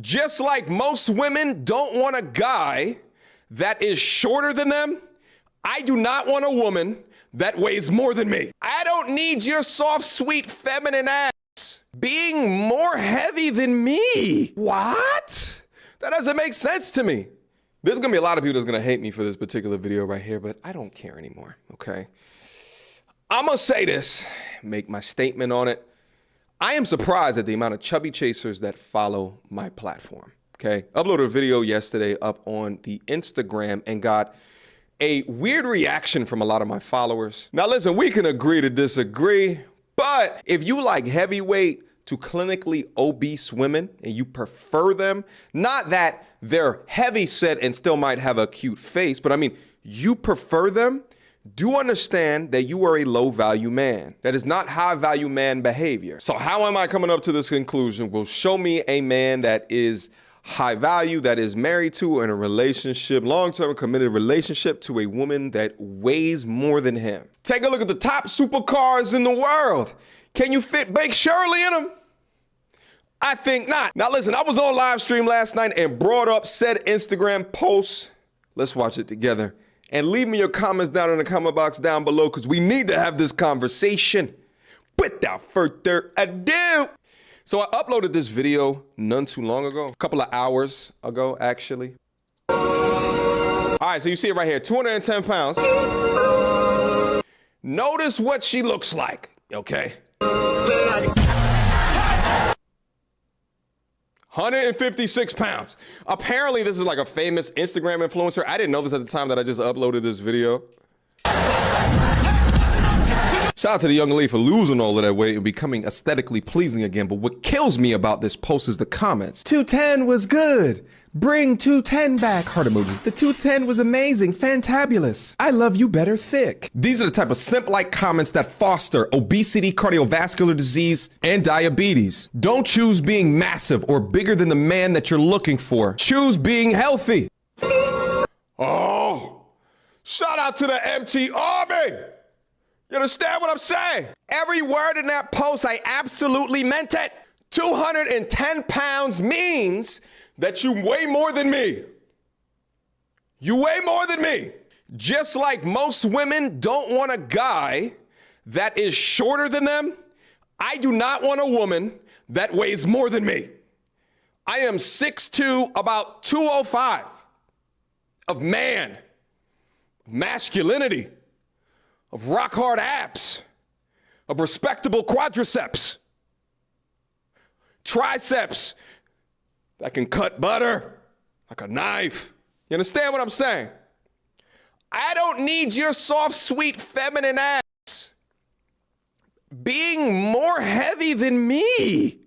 Just like most women don't want a guy that is shorter than them, I do not want a woman that weighs more than me. I don't need your soft, sweet, feminine ass being more heavy than me. What? That doesn't make sense to me. There's gonna be a lot of people that's gonna hate me for this particular video right here, but I don't care anymore, okay? I'm gonna say this, make my statement on it. I am surprised at the amount of chubby chasers that follow my platform, okay? Uploaded a video yesterday up on the Instagram and got a weird reaction from a lot of my followers. Now listen, we can agree to disagree, but if you like heavyweight to clinically obese women and you prefer them, not that they're heavy set and still might have a cute face, but I mean, you prefer them, do understand that you are a low value man. That is not high value man behavior. So how am I coming up to this conclusion? Well, show me a man that is high value, that is married to in a relationship, long-term committed relationship to a woman that weighs more than him. Take a look at the top supercars in the world. Can you fit Bake Shirley in them? I think not. Now listen, I was on live stream last night and brought up said Instagram post. Let's watch it together. And leave me your comments down in the comment box down below because we need to have this conversation. Without further ado. So I uploaded this video none too long ago, a couple of hours ago, actually. All right, so you see it right here, 210 pounds. Notice what she looks like, okay? 156 pounds. Apparently, this is like a famous Instagram influencer. I didn't know this at the time that I just uploaded this video. Shout out to the young lady for losing all of that weight and becoming aesthetically pleasing again. But what kills me about this post is the comments. 210 was good. Bring 210 back. Heart emoji. The 210 was amazing. Fantabulous. I love you better thick. These are the type of simp-like comments that foster obesity, cardiovascular disease, and diabetes. Don't choose being massive or bigger than the man that you're looking for. Choose being healthy. Oh, shout out to the MT Army. You understand what I'm saying? Every word in that post, I absolutely meant it. 210 pounds means that you weigh more than me. You weigh more than me. Just like most women don't want a guy that is shorter than them, I do not want a woman that weighs more than me. I am 6'2", about 205 of man, masculinity, of rock hard abs, of respectable quadriceps, triceps that can cut butter like a knife. You understand what I'm saying? I don't need your soft, sweet, feminine ass being more heavy than me.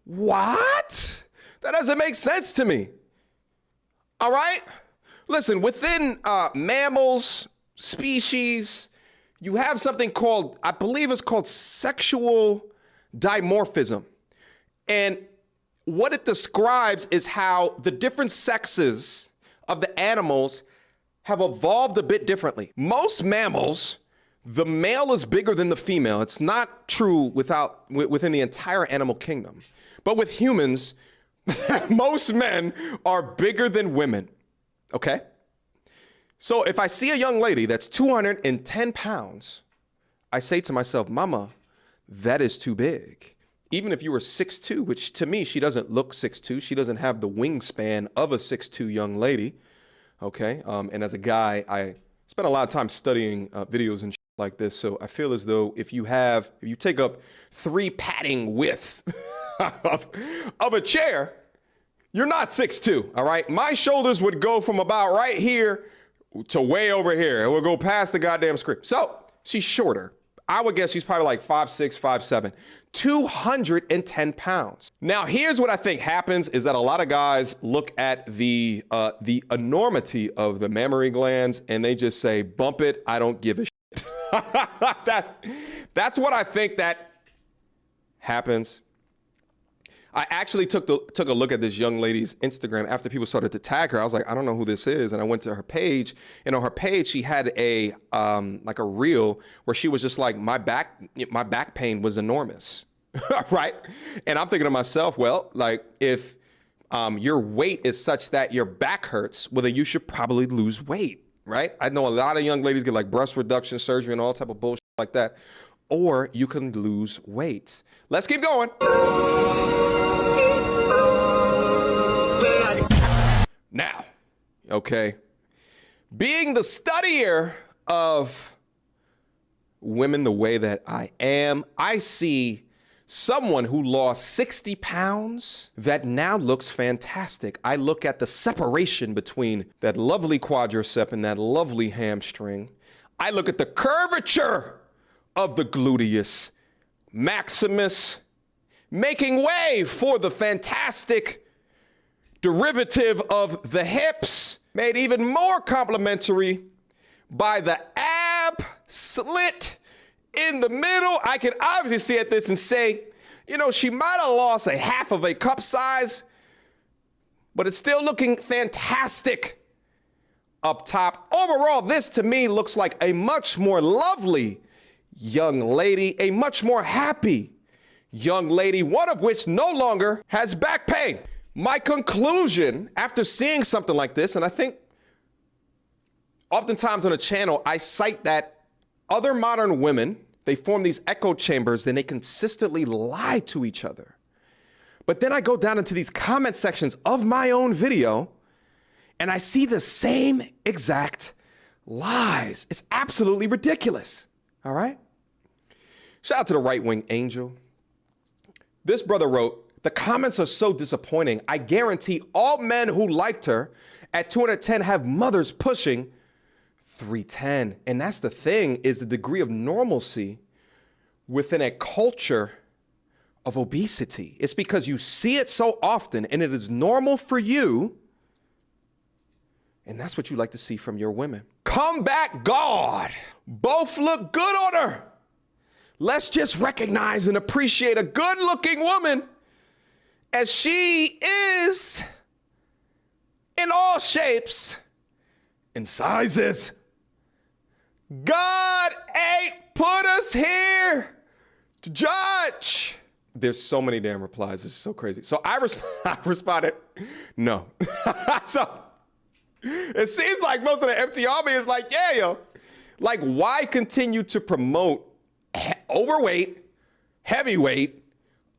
What? That doesn't make sense to me. All right? Listen, within mammals, species, you have something called, I believe it's called sexual dimorphism. And what it describes is how the different sexes of the animals have evolved a bit differently. Most mammals, the male is bigger than the female. It's not true within the entire animal kingdom. But with humans, most men are bigger than women, okay? So if I see a young lady that's 210 pounds, I say to myself, mama, that is too big. Even if you were 6'2", which to me, she doesn't look 6'2". She doesn't have the wingspan of a 6'2" young lady, okay? And as a guy, I spent a lot of time studying videos and shit like this. So I feel as though if you take up 3 padding width of a chair, you're not 6'2", all right? My shoulders would go from about right here to way over here. It will go past the goddamn screen. So she's shorter. I would guess she's probably like 5'6", 5'7", 210 pounds. Now, here's what I think happens is that a lot of guys look at the enormity of the mammary glands and they just say, bump it, I don't give a shit. That's what I think that happens. I actually took a look at this young lady's Instagram after people started to tag her. I was like, I don't know who this is. And I went to her page, and on her page, she had a like a reel where she was just like, my back pain was enormous, right? And I'm thinking to myself, well, like if your weight is such that your back hurts, well, then you should probably lose weight, right? I know a lot of young ladies get like breast reduction surgery and all type of bullshit like that. Or you can lose weight. Let's keep going. Now, okay, being the studier of women the way that I am, I see someone who lost 60 pounds that now looks fantastic. I look at the separation between that lovely quadricep and that lovely hamstring. I look at the curvature of the gluteus maximus, making way for the fantastic derivative of the hips, made even more complimentary by the ab slit in the middle. I can obviously see at this and say, you know, she might have lost a half of a cup size, but it's still looking fantastic up top. Overall, this to me looks like a much more lovely young lady, a much more happy young lady, one of which no longer has back pain. My conclusion after seeing something like this, and I think oftentimes on a channel, I cite that other modern women, they form these echo chambers, then they consistently lie to each other. But then I go down into these comment sections of my own video and I see the same exact lies. It's absolutely ridiculous. All right? Shout out to the right-wing angel. This brother wrote, the comments are so disappointing. I guarantee all men who liked her at 210 have mothers pushing 310. And that's the thing, is the degree of normalcy within a culture of obesity. It's because you see it so often and it is normal for you. And that's what you like to see from your women. Come back, God. Both look good on her. Let's just recognize and appreciate a good-looking woman as she is in all shapes and sizes. God ain't put us here to judge. There's so many damn replies. It's so crazy. So I responded, no. So it seems like most of the MT army is like, yeah, yo. Like, why continue to promote overweight, heavyweight,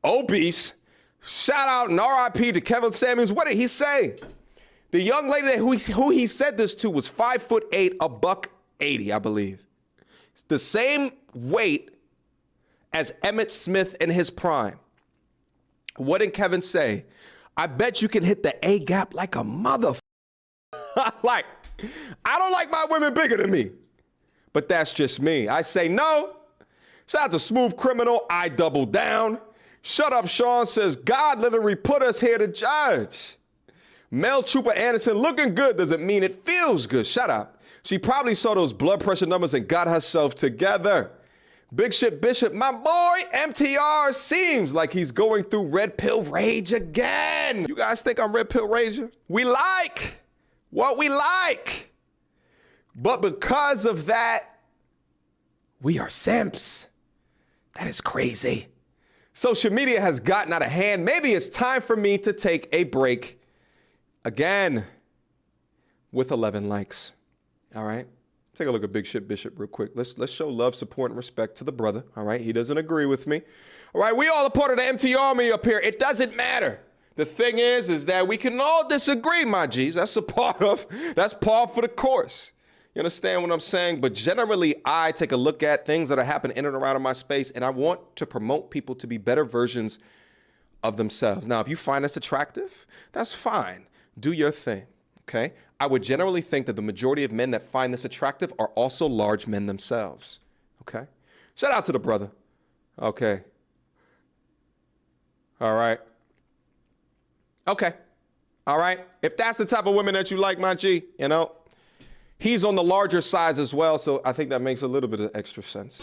obese? Shout out and RIP to Kevin Samuels. What did he say? The young lady who he said this to was 5'8", $180, I believe. It's the same weight as Emmett Smith in his prime. What did Kevin say? I bet you can hit the A gap like a mother. Like, I don't like my women bigger than me, but that's just me. I say no. Shout out to Smooth Criminal. I double down. Shut Up Sean says, God literally put us here to judge. Mel Trooper Anderson, looking good doesn't mean it feels good. Shut up. She probably saw those blood pressure numbers and got herself together. Big Shit Bishop, my boy, MTR seems like he's going through red pill rage again. You guys think I'm red pill rager? We like what we like. But because of that, we are simps. That is crazy. Social media has gotten out of hand. Maybe it's time for me to take a break again with 11 likes. All right. Take a look at Big Shit Bishop real quick. Let's show love, support, and respect to the brother. All right. He doesn't agree with me. All right. We all a part of the MT Army up here. It doesn't matter. The thing is that we can all disagree, my G's. That's par for the course. You understand what I'm saying? But generally, I take a look at things that are happening in and around in my space, and I want to promote people to be better versions of themselves. Now, if you find this attractive, that's fine. Do your thing, okay? I would generally think that the majority of men that find this attractive are also large men themselves, okay? Shout out to the brother. Okay. All right. Okay. All right. If that's the type of women that you like, my G, you know, he's on the larger size as well, so I think that makes a little bit of extra sense.